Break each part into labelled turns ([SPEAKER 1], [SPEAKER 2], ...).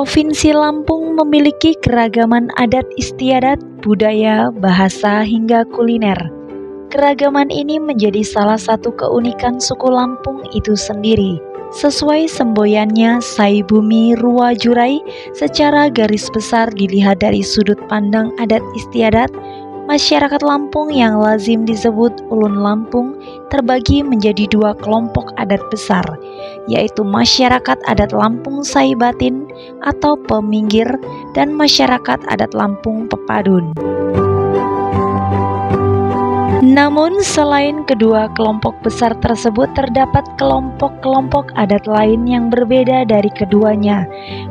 [SPEAKER 1] Provinsi Lampung memiliki keragaman adat istiadat, budaya, bahasa, hingga kuliner. Keragaman ini menjadi salah satu keunikan suku Lampung itu sendiri. Sesuai semboyannya Sai Bumi Rua Jurai, secara garis besar dilihat dari sudut pandang adat istiadat, masyarakat Lampung yang lazim disebut Ulun Lampung terbagi menjadi dua kelompok adat besar, yaitu masyarakat adat Lampung Sai Batin atau peminggir dan masyarakat adat Lampung Pepadun. Namun selain kedua kelompok besar tersebut, terdapat kelompok-kelompok adat lain yang berbeda dari keduanya.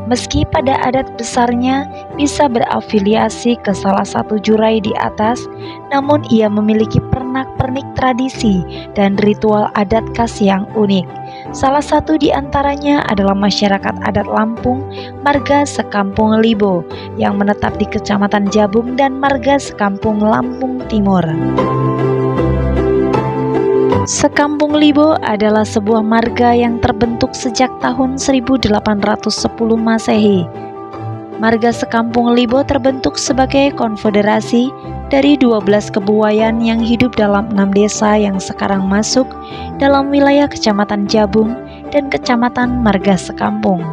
[SPEAKER 1] Meski pada adat besarnya bisa berafiliasi ke salah satu jurai di atas, namun ia memiliki pernak-pernik tradisi dan ritual adat khas yang unik. Salah satu di antaranya adalah masyarakat adat Lampung Marga Sekampung Libo yang menetap di Kecamatan Jabung dan Marga Sekampung Lampung Timur. Sekampung Libo adalah sebuah marga yang terbentuk sejak tahun 1810 Masehi. Marga Sekampung Libo terbentuk sebagai konfederasi dari 12 kebuayan yang hidup dalam 6 desa yang sekarang masuk dalam wilayah Kecamatan Jabung dan Kecamatan Marga Sekampung.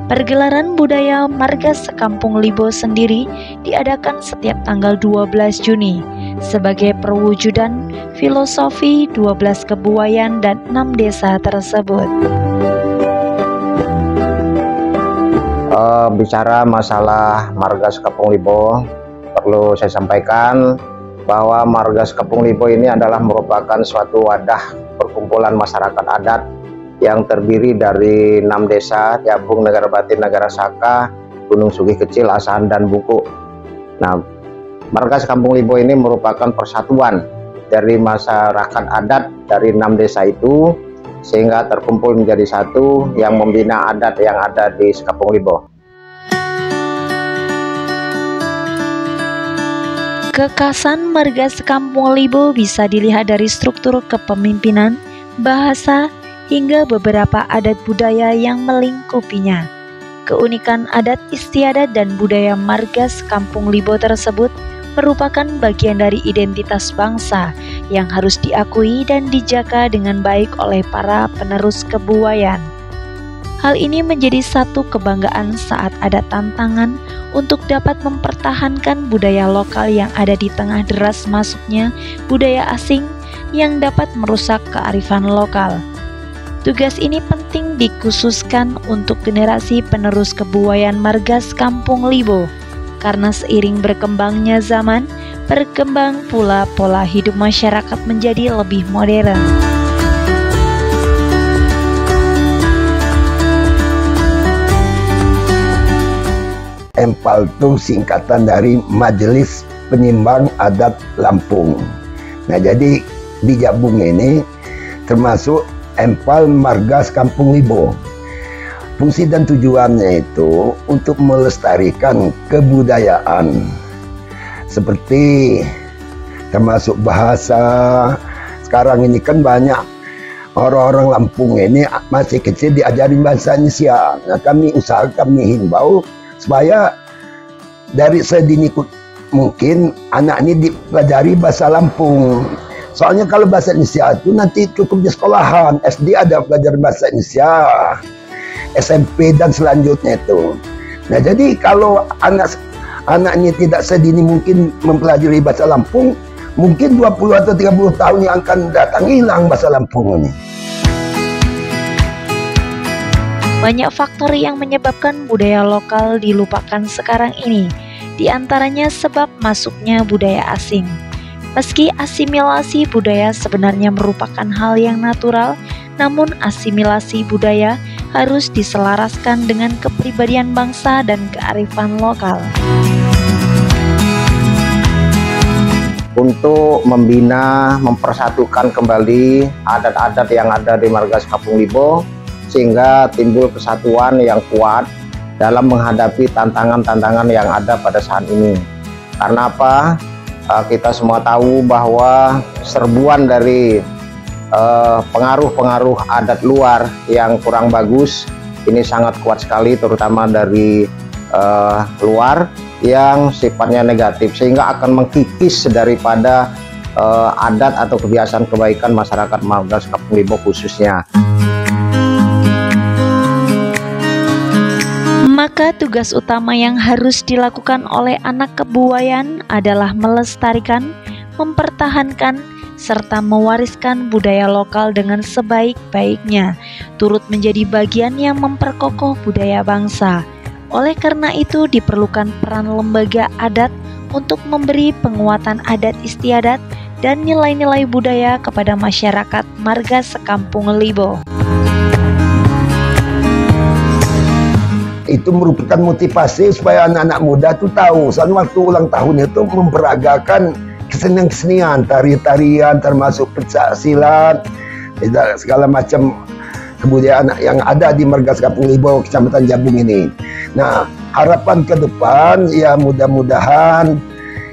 [SPEAKER 1] Pergelaran budaya Marga Sekampung Libo sendiri diadakan setiap tanggal 12 Juni sebagai perwujudan filosofi 12 kebuayan dan 6 desa tersebut.
[SPEAKER 2] Bicara masalah Marga Sekampung Libo, perlu saya sampaikan bahwa Marga Sekampung Libo ini adalah merupakan suatu wadah perkumpulan masyarakat adat yang terdiri dari 6 desa, Jabung, Negara Batin, Negara Saka, Gunung Sugih Kecil, Asahan, dan Buku. Nah, Marga Sekampung Libo ini merupakan persatuan dari masyarakat adat dari 6 desa itu, sehingga terkumpul menjadi satu yang membina adat yang ada di Sekampung Libo.
[SPEAKER 1] Kekhasan Marga Sekampung Libo bisa dilihat dari struktur kepemimpinan, bahasa, hingga beberapa adat budaya yang melingkupinya. Keunikan adat istiadat dan budaya Marga Sekampung Libo tersebut merupakan bagian dari identitas bangsa yang harus diakui dan dijaga dengan baik oleh para penerus kebuayan. Hal ini menjadi satu kebanggaan saat ada tantangan untuk dapat mempertahankan budaya lokal yang ada di tengah deras masuknya budaya asing yang dapat merusak kearifan lokal. Tugas ini penting dikhususkan untuk generasi penerus kebuayan Marga Sekampung Libo, karena seiring berkembangnya zaman, berkembang pula pola hidup masyarakat menjadi lebih modern.
[SPEAKER 3] MPAL itu singkatan dari Majelis Penyimbang Adat Lampung. Nah, jadi di Jabung ini termasuk MPAL Marga Sekampung Libo. Fungsi dan tujuannya itu untuk melestarikan kebudayaan seperti termasuk bahasa. Sekarang ini kan banyak orang-orang Lampung ini masih kecil diajarin bahasa Indonesia. Nah, kami himbau supaya dari sedini mungkin anak ini dipelajari bahasa Lampung. Soalnya kalau bahasa Indonesia itu nanti cukup di sekolahan, SD ada pelajaran bahasa Indonesia, SMP dan selanjutnya itu. Nah, jadi kalau anak-anaknya tidak sedini mungkin mempelajari bahasa Lampung, mungkin 20 atau 30 tahun yang akan datang hilang bahasa Lampung ini.
[SPEAKER 1] Banyak faktor yang menyebabkan budaya lokal dilupakan sekarang ini, di antaranya sebab masuknya budaya asing. Meski asimilasi budaya sebenarnya merupakan hal yang natural, namun asimilasi budaya harus diselaraskan dengan kepribadian bangsa dan kearifan lokal.
[SPEAKER 2] Untuk membina, mempersatukan kembali adat-adat yang ada di Marga Sekampung Libo, sehingga timbul kesatuan yang kuat dalam menghadapi tantangan-tantangan yang ada pada saat ini. Karena apa? Kita semua tahu bahwa serbuan dari pengaruh-pengaruh adat luar yang kurang bagus ini sangat kuat sekali, terutama dari luar yang sifatnya negatif, sehingga akan mengkikis daripada adat atau kebiasaan kebaikan masyarakat Margas Kampung Libo khususnya.
[SPEAKER 1] Maka tugas utama yang harus dilakukan oleh anak kebuayan adalah melestarikan, mempertahankan, serta mewariskan budaya lokal dengan sebaik-baiknya, turut menjadi bagian yang memperkokoh budaya bangsa. Oleh karena itu diperlukan peran lembaga adat untuk memberi penguatan adat istiadat dan nilai-nilai budaya kepada masyarakat Margas Kampung Libo.
[SPEAKER 3] Itu merupakan motivasi supaya anak-anak muda tuh tahu saat waktu ulang tahun itu memperagakan kesenian-kesenian, tari-tarian, termasuk pencak silat, segala macam kebudayaan yang ada di Margas Kampung Libo, Kecamatan Jabung ini. Nah, harapan ke depan ya mudah-mudahan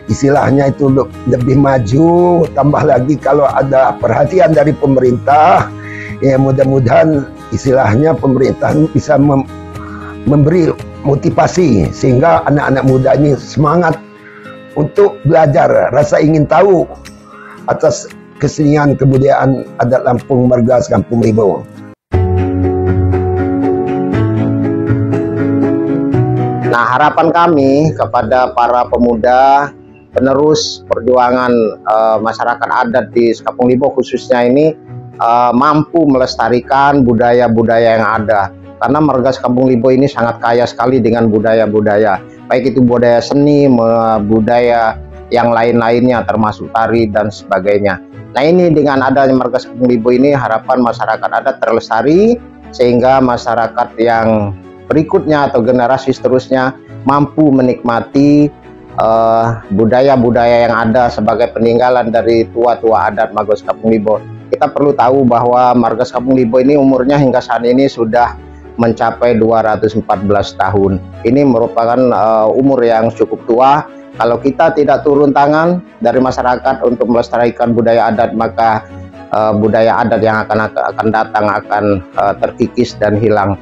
[SPEAKER 3] istilahnya itu lebih maju, tambah lagi kalau ada perhatian dari pemerintah, ya mudah-mudahan istilahnya pemerintah bisa memberi motivasi sehingga anak-anak muda ini semangat untuk belajar, rasa ingin tahu atas kesenian kebudayaan adat Lampung Margas Kampung Libo.
[SPEAKER 2] Nah, harapan kami kepada para pemuda penerus perjuangan masyarakat adat di Kampung Libo khususnya ini mampu melestarikan budaya-budaya yang ada. Karena Margas Kampung Libo ini sangat kaya sekali dengan budaya-budaya, baik itu budaya seni, budaya yang lain-lainnya termasuk tari dan sebagainya. Nah, ini dengan adanya Margas Kampung Libo ini harapan masyarakat adat terlestari sehingga masyarakat yang berikutnya atau generasi seterusnya mampu menikmati budaya-budaya yang ada sebagai peninggalan dari tua-tua adat Margas Kampung Libo. Kita perlu tahu bahwa Margas Kampung Libo ini umurnya hingga saat ini sudah mencapai 214 tahun. Ini merupakan umur yang cukup tua. Kalau kita tidak turun tangan dari masyarakat untuk melestarikan budaya adat, maka budaya adat yang akan datang akan terkikis dan hilang.